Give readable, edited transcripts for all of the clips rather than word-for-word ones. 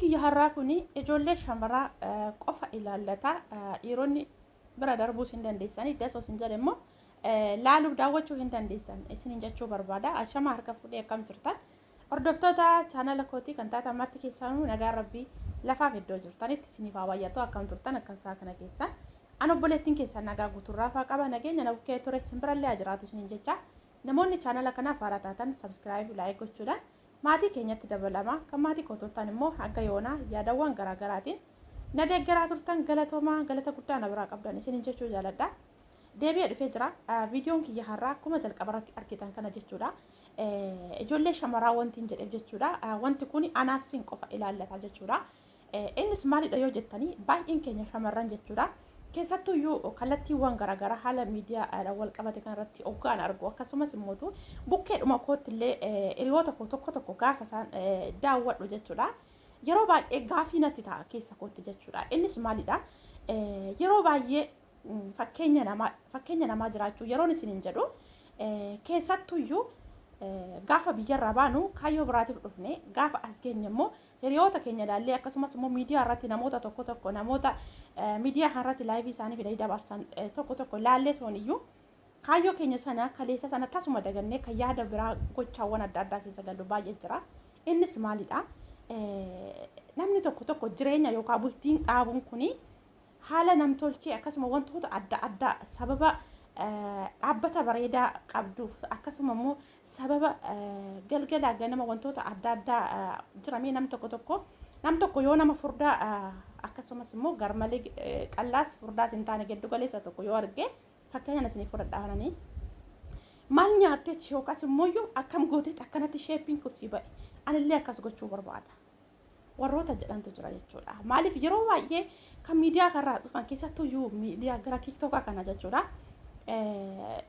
kiyya har'aa kuni ijoollee shamaraa qofa ilaallata dhiironni bira darbuu hin dandeessanii dasoo hin jedhe immoo laaluuf daawwachuu hin dandeessan isin jechuu barbaada. Ashama harka fuudhee akkam jirtan hordoftoota chaanala kootii kan taatan marti keessanuu nagaa rabbii lafaaf iddoo jirtanitti isiniif haa baay'atu akkam turtan akka isaa kana keessan an obboleettiin keessan nagaa guuturraafaa qaba nageenya na bukkee ture simbirallee jiraatu isin jecha namoonni chaanala kanaaf haaraa taatan subscribe like gochuudhaan maatii keenyatti dabalama kan maatii koototaan immoo akka yoonaa yaadawwan garaagaraatiin na deeggaraa turtan galata guddaa na biraa qabdan isin jechuu jaaladha. Deebi'ee dhufee jira viidiyoon kiyya har'aa akkuma jalqabarratti argitan kana jechuudha. Ijoollee shamaraa wanti hin jedheef jechuudha. Wanti kun anaaf sin qofa ilaallata jechuudha. Innis maalidha yoo jettanii baay'een keenya shamarran jechuudha. Keessattuu iyyuu kallattiiwwan garaagaraa haala miidiyaa wal qabate kanarratti hoggaan argu akkasumas immoo bukkeedhuma kootti illee hiriyoota koo tokko gaafa isaan daawwadhu jechuudha. Yeroo baay'ee gaafii natti ta'a keessa kootti jechuudha. Innis maalidha yeroo baay'ee fakkeenya namaa jiraachuu yeroon isin hin jedhu keessattuu iyyuu gaafa biyyarraa baanu kaayyoo biraatiif dhufne gaafa as geenye immoo hiriyoota keenya ilaallee akkasumas immoo miidiyaa irratti namoota tokko namoota miidiyaa irratti laayivii isaanii fidanii dabarsan tokko ilaallee toon iyyuu kaayyoo keenya sana kaleessa sana tasuma dagannee kan yaada biraa gochaawwan adda addaa keessa galu baay'ee jira. Innis maalidha namni tokko jireenya yookaan bultiin dhaabuun kuni haala namtolchee akkasuma wantoota adda addaa sababa dhaabbata bareedaa qabduuf akkasuma immoo sababa galgala ganama wantoota adda addaa jiramee nam tokko yoo nama furdaa akkasumas immoo garmalee qallaas furdaas hin taane giddu galeessa tokko yoo arge fakkeenya isiniif fudhadhaananii maal nyaatteetti yookaas immoo akkam gooteetti akkanatti sheepiin kursii ba'e anillee akkas gochuu barbaada. Warroota jedhantu jira jechuudha. Maaliif yeroo baay'ee kan miidiyaa kanarraa dhufan keessattuu iyyuu miidiyaa gara tiktookaa kana jechuudha.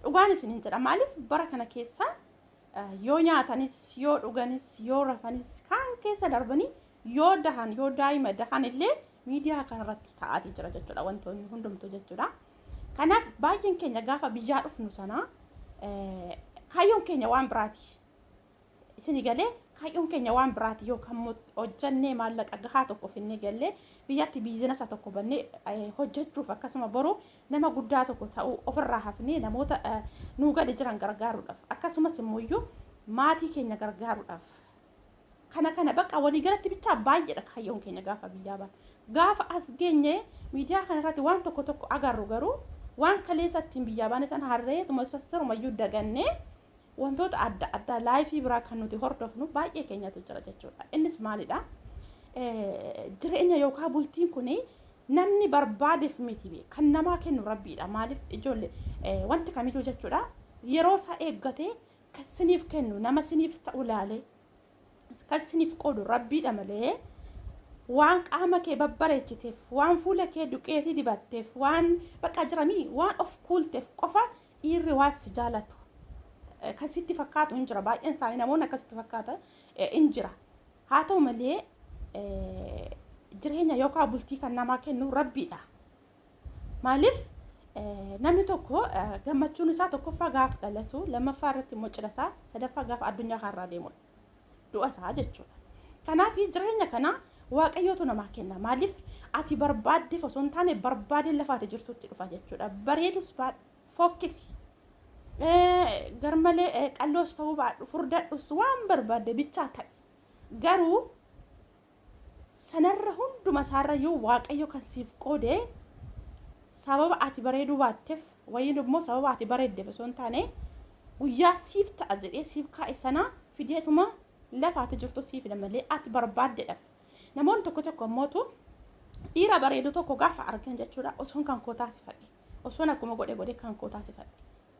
Dhugaan isiniin jedha. Maaliif bara kana keessa yoo nyaatanis yoo dhuganis yoo rafanis kan keessa darbanii yoo dahan yoo daa'ima dahan illee miidiyaa kanarratti ta'aatii jira jechuudha. Wantoonni hundumtuu jechuudha. Kanaaf baay'een keenya gaafa biyyaa dhufnu sana kaayyoon keenya waan biraati. Isin galee kaayyoon keenya waan biraati yookaan hojjannee maallaqa gahaa tokko finnee gallee biyyatti biizinasa tokko bannee hojjechuuf akkasuma boruu nama guddaa tokko ta'uu ofirraa hafnee namoota nuu gadi jiran gargaaruudhaaf akkasumas immoo maatii keenya gargaaruudhaaf kana bakka waliigalatti bichaa baay'eedha kaayyoon keenya gaafa biyyaa baanu. Gaafa as geenye miidiyaa kanarratti waan tokko agarru garuu waan kaleessatti biyyaa baane sana harreetuma sassarumayyuu dagannee wantoota adda addaa laayifii biraa kan nuti hordofnu baay'ee keenyatu jira jechuudha. Innis maalidha jireenya yookaan bultiin kun namni barbaadeef miti kan namaa kennu rabbiidha. Maaliif ijoollee wanti kamiyyuu jechuudha yeroo isaa eeggatee kan siniif kennu nama siniif ta'u laalee kan siniif qoodu rabbiidha malee waan qaama kee babbareechiteef waan fuula kee duqeetii dibatteef waan bakka jiramii waan of kuulteef qofa dhiirri waan si jaalatu. Kan sitti fakkaatu hin jira baay'een isaanii namoonni akkasitti fakkaata hin jira. Haa ta'u malee jireenya yookaan bultii kan namaa kennu rabbiidha. Maaliif namni tokko gammachuun isaa tokkoffaa gaafa dhalatu lammaffaa irratti immoo cidha isaa sadaffaa gaafa addunyaa kanarraa deemudha. Du'a isaa jechuudha. Kanaaf jireenya kana waaqayyootu namaa kenna. Maaliif ati barbaaddeef osoo hin taane barbaadeen lafaati jirtutti dhufa jechuudha. Bareedus fokkisi. Garmalee qalloos ta'uu baadhu furdadhus waan barbaadde bichaa ta'e garuu sanarra hunduma isaarra yoo waaqayyo kan siif qoode sababa ati bareeduu baatteef wayiin immoo sababa ati bareeddeef osoo hin taane guyyaa siif ta'a jedhee siif kaa'e sana fideetuma lafaati jirtu siif malee ati barbaaddeedhaaf. Namoonni tokko immootu dhiira bareedu tokko gaafa argan jechuudha osoon kan koo taasifadhe osoon akkuma godhe kan koo taasifadhe.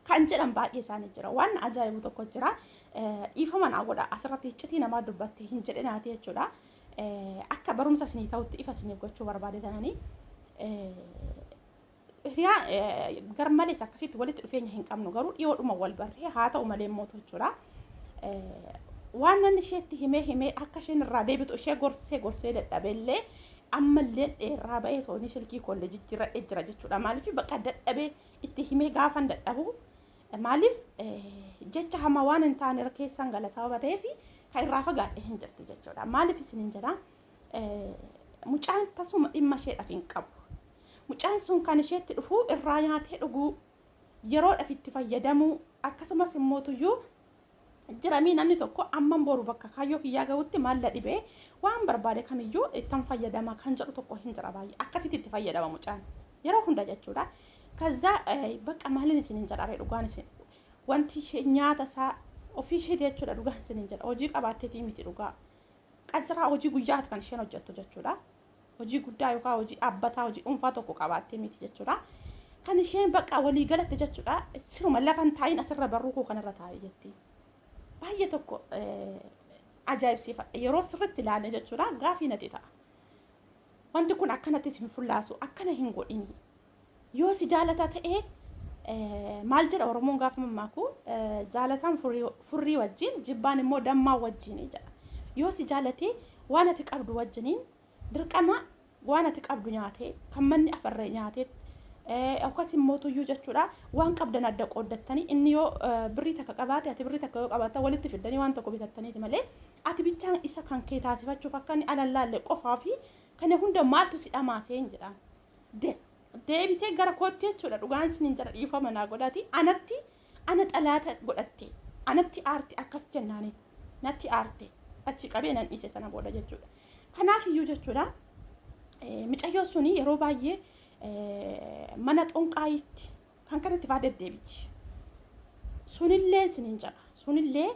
Kan jedhan baay'ee isaanii jira. Waan ajaa'ibu tokko jira. Dhiifama naa godha asirratti iccitii namaa dubbattee hin jedhinaati jechuudha. Akka barumsa isinii ta'utti ifa isinii gochuu barbaadatanii garmalees akkasitti walitti dhufeenya hin qabnu garuu dhiyoodhuma wal barree haa ta'u malee immoo jechuudha. Waan namni isheetti himee akka isheen irraa deebitu ishee gorsee dadhabeellee ammallee dheeraa ba'ee tooni silkii kolleejii jira jechuudha. Maaliif bakka dadhabee itti himee gaafan dadhabu maaliif jecha hama waan hin taane keessan gala sababa ta'eef kan irraa fagaadhe hin jirti jechuudha. Maaliif isin hin jedha mucaan tasuma dhimma isheedhaaf hin qabu. Mucaan sun kan isheetti dhufu irraa nyaatee dhuguu yeroodhaaf itti fayyadamuu akkasumas immoo tuyyuu jiramii namni tokko amman boru bakka kaayyoo kiyyaa gahutti maalla dhibee waan barbaade kamiyyuu ittan fayyadama kan jedhu tokko hin jira baay'ee akkasitti itti fayyadama mucaan yeroo hunda jechuudha. Kaza bakka maalin isin hin jedhare dhugaan isin wanti ishee nyaata isaa ofii ishee jechuudha dhugaan isin hin jedha hojii qabaatteetii miti dhugaa qansiraa hojii guyyaati kan isheen hojjettu jechuudha. Hojii guddaa yookaan hojii dhaabbataa hojii dhuunfaa tokko qabaattee miti jechuudha. Kan isheen bakka walii galatti jechuudha siruma lafan taa'in asirra barruu kanarra taa'ee jetti. Baay'ee tokko ajaa'ibsiifadha yeroo sirriitti ilaalle jechuudha gaafii natti ta'a. Wanti kun akkanatti isin fullaasu akkana hin godhini. Yoo si jaalata ta'ee maal jedha Oromoon gaafa mammaaku jaalataan furrii wajjin jibbaan immoo dammaa wajjin jedha. Yoo si jaalatee waan ati qabdu wajjiniin dirqama waan ati qabdu nyaatee kan manni afarree nyaatee akkas immoo tuyyuu jechuudha waan qabdan adda qooddattanii inni yoo birrii takka qabaate ati birrii takka yoo qabaata walitti fiddanii waan tokko bitattaniiti malee ati bichaan isa kan kee taasifachuuf akka inni alallaalle qofaa fi kana hunda maaltu si dhamaasee hin jedhaan. Deebitee gara kootti jechuudha dhugaan isiniin jala dhiifama naa godhaati anatti ana xalaata godhatte anatti aarti akkas jennaani natti aarte achi qabee nan dhiise sana booda jechuudha. Kanaaf iyyuu jechuudha micayyoo suni yeroo baay'ee mana xonqaayitti kan kanatti faa deddeebiti. Sunillee isiniin jala sunillee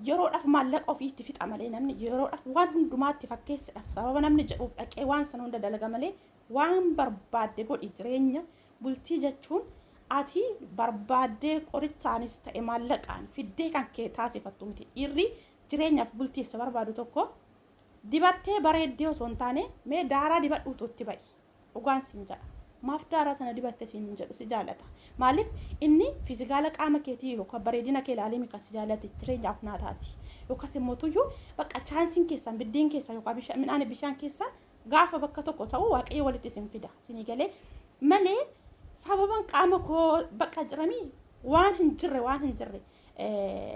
yeroodhaaf maallaqa ofiitti fixa malee namni yeroodhaaf waan hundumaatti fakkeessidhaaf sababa namni jedhuuf dhaqee waan sana hunda dalaga malee waan barbaadde godhi jireenya bultii jechuun ati barbaadde qorichaanis ta'e maallaqaan fiddee kan kee taasifattu miti. Dhiirri jireenyaaf bultii isa barbaadu tokko dibattee bareeddee osoo hin taane mee daaraa dibadhuutu itti ba'i dhugaan siin jedha. Maaf daaraa sana dibatte siin jedhu si jaalata. Maaliif inni fiizikaala qaama keetii yookaan bareedina kee ilaalee mika si jaalate jireenyaaf naa taati. Yookaan immoo tuyyuu bakka chaansiin keessan biddeen keessa yookaan midhaan bishaan keessa gaafa bakka tokko ta'u waaqayyo walitti isin fida isin galee malee sababan qaama koo bakka jiramii waan hin jirre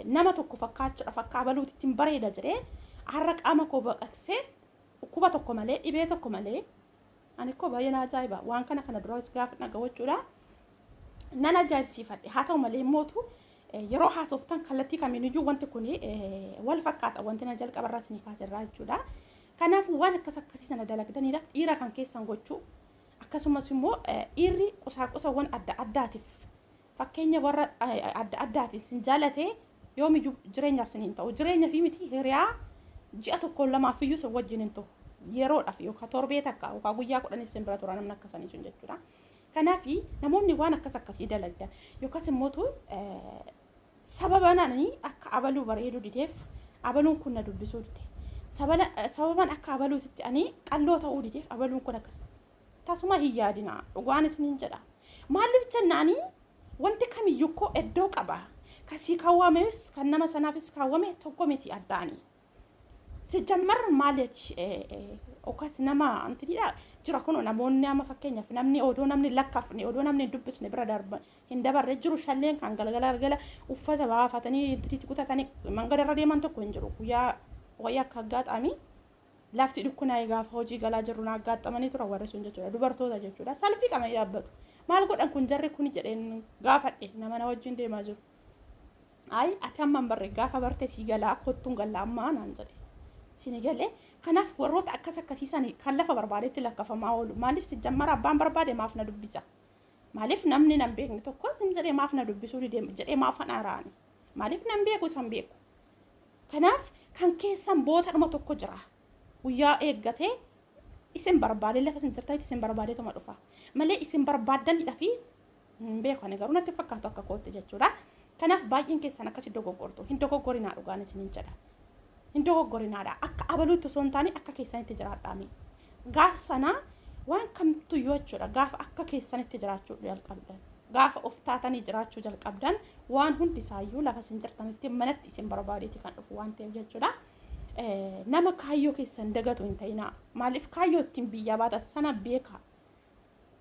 nama tokko fakkaachuudhaaf akka abaluutti ittiin bareeda jedhee har'a qaama koo baqaqsee dhukkuba tokko malee dhibee tokko malee ani koo baay'ee na ajaa'iba waan kana duras gaafa dhagawachuudha nan ajaa'ibsiifadhe haa ta'u malee mootu yeroo haasoftan kallattii kamiiniyyuu wanti kun wal fakkaata wanti na jalqabarraa isinii kaasirraa jechuudha. Kanaaf waan akkasii sana dalagdaniidhaaf dhiira kan keessan gochuu akkasumas immoo dhiirri qusaaqusawwan adda addaatiif fakkeenya warra adda addaatiif sin jaalatee yoomiyyuu jireenyaaf siniin ta'u jireenya fi miti hiriyaa ji'a tokko lamaaf iyyuu sin wajjin hin ta'u yeroodhaaf yookaan torbee takka yookaan guyyaa 10 sin bira tura namni akkasanii sun jechuudha. Kanaaf namoonni waan akkasii dalagdan yookaas immoo sababanani akka abaluu bareedu dideef abaluun kun na dubbisuu dide. Sababan akka abaluutitti ani qalloo ta'uu dideef abaluun kun akkas tasuma hin yaadina dhugaan isiniin jedha. Maaliif jennaani wanti kamiyyuu koo iddoo qaba kasii kaawwames kan nama sanaafis kaawwame tokko miti addaani. Si jammar maaliif okas nama antidha jira kun namoonni amma fakkeenyaaf namni odoo namni lakkafne odoo namni dubbisne bira darba hin dabarre jiru shalleen kan galgala uffata baafatanii itti kutatanii mangadarra deeman tokko hin jiru guyyaa wayyaa akka aggaxaami lafti dukkunaa gaafa hojii galaa jirru na aggaxamanii tura warri sun jechuudha dubartoota jechuudha salphii qama yaabbatu maal godhan kun jarri kun jedheen gaafadhe nama na wajjin deemaa jiru ay ati amman barre gaafa barte si galaa kottuun galaa ammaa naan jedhe sini galee kanaaf warroota akkasiisan kan lafa barbaadetti lakkafamaa oolu maaliif si jammara abbaan barbaade maaf na dubbisa maaliif namni nan beekne tokko sin jedhee maaf na dubbisuu jedhee maaf hanaaraani maaliif nan beeku san beeku kanaaf kan keessan boota dhuma tokko jira guyyaa eeggatee isin barbaade lafa sin jirtanitti isin barbaade tuma dhufa malee isin barbaadanidha fi beeku ani garuu natti fakkaatu akka kootti jechuudha. Kanaaf baay'een keessan akkasi dogoggortu hin dogoggorinaa dhugaan isiniin jedha hin dogoggorinaadha akka abaluutti osoo hin taane akka keessanitti jiraadhaami gaafa sana waan kamtu yoo jechuudha gaafa akka keessanitti jiraachuu jalqabdan gaafa of taatanii jiraachuu jalqabdan waan hundi isaayyuu lafa sin jirtanitti manatti isin barbaadeeti kan dhufu waan ta'eef jechuudha. Nama kaayyoo keessan dagatu hin ta'inaa maaliif kaayyoo ittiin biyya baata sana beeka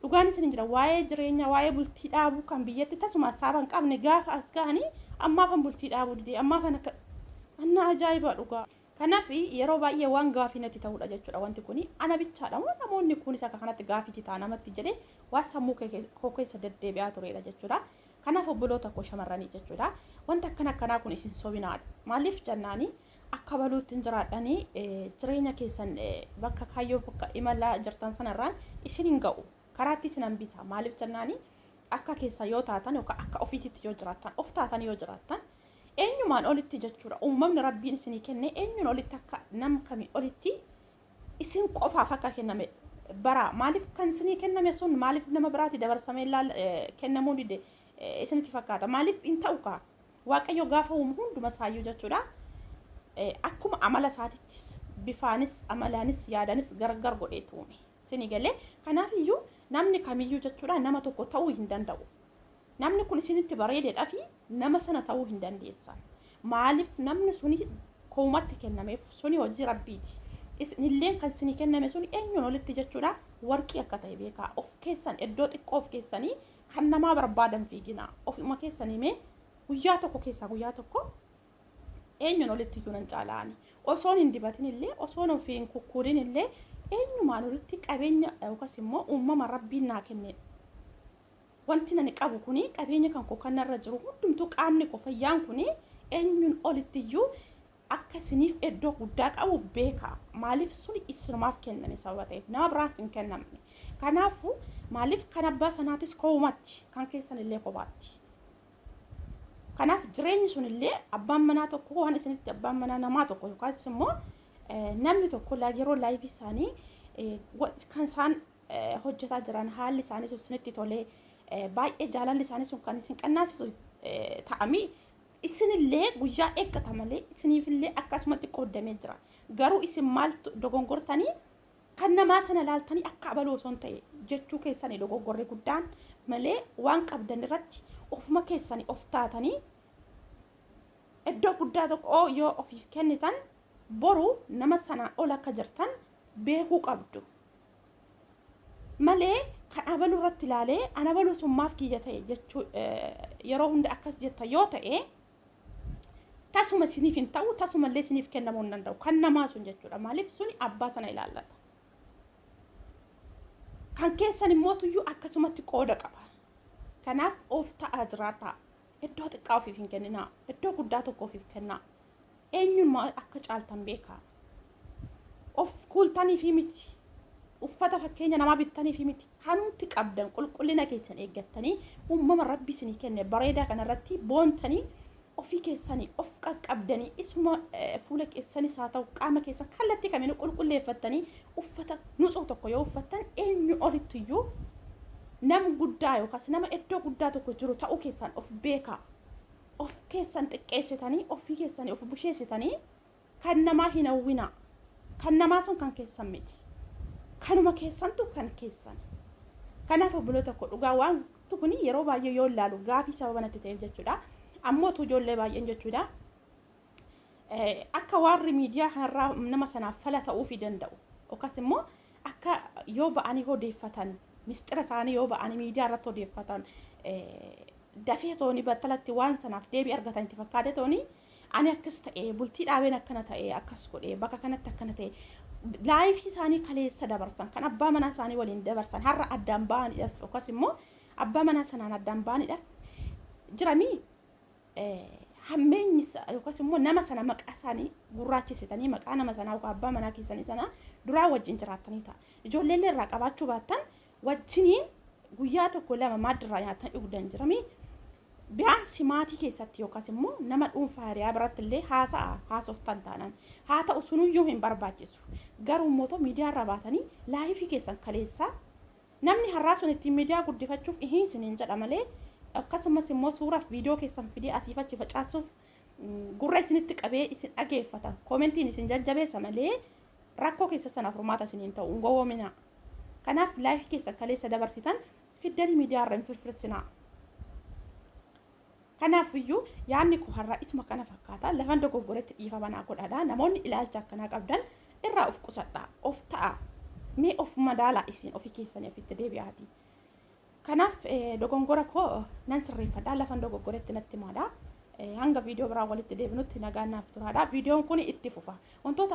dhugaan isin jira waa'ee jireenya waa'ee bultii dhaabuu kan biyyatti tasuma saaban qabne gaafa as ga'anii ammaafan bultii dhaabuu didee ammaafan akka anna ajaa'iba dhugaa Kanaaf yeroo baay'ee waan gaafii natti ta'udha jechuudha wanti kuni ana bichaadha moo namoonni kunis akka kanatti gaafii ta'a namatti jedhee waan sammuu koo keessa deddeebi'aa turedha jechuudha. Kanaaf obboloota koo shamarranii jechuudha wanta akkanaa kun isin sobinaadha. Maaliif jennaani akka baluutti hin jiraadhanii jireenya keessan bakka kaayyoo bakka imala jirtan sanarraan isin hin ga'u karaatti isin hambisa. Maaliif jennaani akka keessa yoo taatan yookaan akka ofiititti yoo jiraattan of taatan yoo jiraattan eenyumaan olitti jechuudha uumamni rabbiin isinii kenne eenyuun olitti akka nam kamii olitti isin qofaaf akka kenname bara. Maaliif kan isinii kenname sun maaliif nama biraatti dabarsamee kennamuu dide isinitti fakkaata? Maaliif hin ta'u kaa waaqayyo gaafa uumu hunduma saayyuu jechuudha akkuma amala isaatittis bifaanis amalaanis yaadanis gargar godheetu uume isinii galee. Kanaaf iyyuu namni kamiyyuu jechuudha nama tokko ta'uu hin danda'u. Namni kun isinitti bareedeedhaa fi nama sana ta'uu hin dandeessan. Maaliif namni suni koomatti kennameef suni hojii rabbiiti. Isinillee kan isinii kenname suni eenyuun olitti jechuudha warqii akka ta'e beekaa. Of keessan iddoo xiqqoo of keessanii kan namaa barbaadan fiigina. Ofuma keessanii mee guyyaa tokko keessaa guyyaa tokko eenyuun olitti iyyuu nan caalaani. Osoon hin dibatin illee osoon ofiin kukkuurin illee eenyumaan olitti qabeenya yookaas immoo uumama rabbiin naa kenne. Wanti nani qabu kuni qabeenya kan koo kanarra jiru hundumtuu qaamni koo fayyaan kuni eenyuun olitti iyyuu akka isiniif iddoo guddaa qabu beekaa. Maaliif suni isinumaaf kenname sababa ta'eef nama biraaf hin kennamne. Kanaafuu maaliif kan abbaa sanaatis koomatti kan keessan illee kophaatti. Kanaaf jireenyi sun illee abbaan manaa tokko waan isinitti abbaan manaa namaa tokko yookaas immoo namni tokko yeroo laayifii isaanii kan isaan hojjetaa jiran haalli isaanii sun isinitti tolee baay'ee jaalalli isaanii sun kan isin qannaasisu ta'amii isinillee guyyaa eeggata malee isiniifillee akkasumatti qoodamee jira. Garuu isin maal dogongortanii kan namaa sana laaltanii akka abaluu osoo hin ta'e jechuu keessanii dogoggorri guddaan malee waan qabdan irratti ofuma keessanii of taatanii iddoo guddaa tokko yoo ofiif kennitan boru nama sanaan ol akka jirtan beekuu qabdu. Malee kan abaluu irratti ilaalee ana abaluu sun maaf kiyya ta'e jechuu yeroo hunda akkas jetta yoo ta'e tasuma isiniif hin ta'u tasumallee isiniif kennamuu hin danda'u kan namaa sun jechuudha. Maaliif suni abbaa sana ilaallata. Kan keessan immoo tuyyuu akkasumatti qooda qaba. Kanaaf of ta'aa jiraata. Iddoo xiqqaa ofiif hin kenninaa. Iddoo guddaa tokko ofiif kennaa. Eenyummaa akka caaltan beekaa. Of kuultanii fi miti. Uffata fakkeenya namaa bittanii fi miti. Kanumti qabdan qulqullina keessan eeggattanii uumama rabbi isinii kenne bareedaa kanarratti boontanii ofii keessanii of qaqqabdanii isuma fuula keessanis haa ta'u qaama keessan kallattii kamiinuu qulqulleeffattanii uffata nutsuu tokko yoo uffattan eenyu olittiyyu nama guddaa yookaas nama iddoo guddaa tokko jiru ta'uu keessan of beekaa. Of keessan xiqqeessitanii ofii keessanii of busheessitanii kan namaa hin hawwinaa. Kan namaa sun kan keessan miti. Kanuma keessantu kan keessan. Kanaaf obboloota koo dhugaa waan tukuni yeroo baay'ee yoo ilaalu gaafii sababa natti ta'eef jechuudha. Ammoo tu ijoollee baay'een jechuudha. Akka warri miidiyaa kanarraa nama sanaaf fala ta'uufii danda'u. Yookaas immoo akka yoo ba'anii odeeffatan mistira isaanii yoo ba'anii miidiyaa irratti odeeffatan dafee tooni battalatti waan sanaaf deebii argatan itti fakkaate tooni ani akkas ta'e bultii dhaabeen akkana ta'e akkas godhe bakka kanatti akkana ta'e laayifii isaanii kaleessa dabarsan kan abbaa manaa isaanii waliin dabarsan har'a addaan ba'aniidhaaf yookaas immoo abbaa manaa sanaan addaan ba'aniidhaaf jiramii hammeenyi yookaas immoo nama sana maqaa isaanii gurraachisitanii maqaa nama sanaa yookaan abbaa manaa keessanii sana duraa wajjin jiraatanii ta'a. Ijoolleen irraa qabaachuu baattan wajjiniin guyyaa tokko lama maaddirraa nyaatan dhugdan jiramii biyaansi maatii keessatti yookaas immoo nama dhuunfaa hiriyaa biratti illee haasoftan taanaan haa ta'u sunuyyuu hin barbaachisu. Garuu immoo miidiyaa irra baatanii laayifii keessan kaleessaa namni har'aa sun ittiin miidiyaa guddifachuuf isiniin jedha malee akkasumas immoo suuraaf viidiyoo keessan fidee asiif achi facaasuuf gurra isinitti qabee isin dhageeffatan koomentiin isin jajjabeessa malee rakkoo keessa sana furmaata isiniin ta'u hin gowwoomina. Kanaaf laayifii keessan kaleessa dabarsitan fiddanii miidiyaa irra hin firfirsinaa. Kanaaf iyyuu yaadni koo har'aa isuma kana fakkaata lafan dogoggoretti dhiifamanaa godhadha. Namoonni ilaalcha akkanaa qabdan irraa of qusadhaa of ta'a mee of madaalaa isin ofii keessanii ofitti deebi'aati. Kanaaf dogongora koo nan sirreeffadhaa lafan dogoggoretti natti himaadha. hanga viidiyoo biraa walitti deebinutti nagaan naaf turaadha. Viidiyoon kun itti fufa wantoota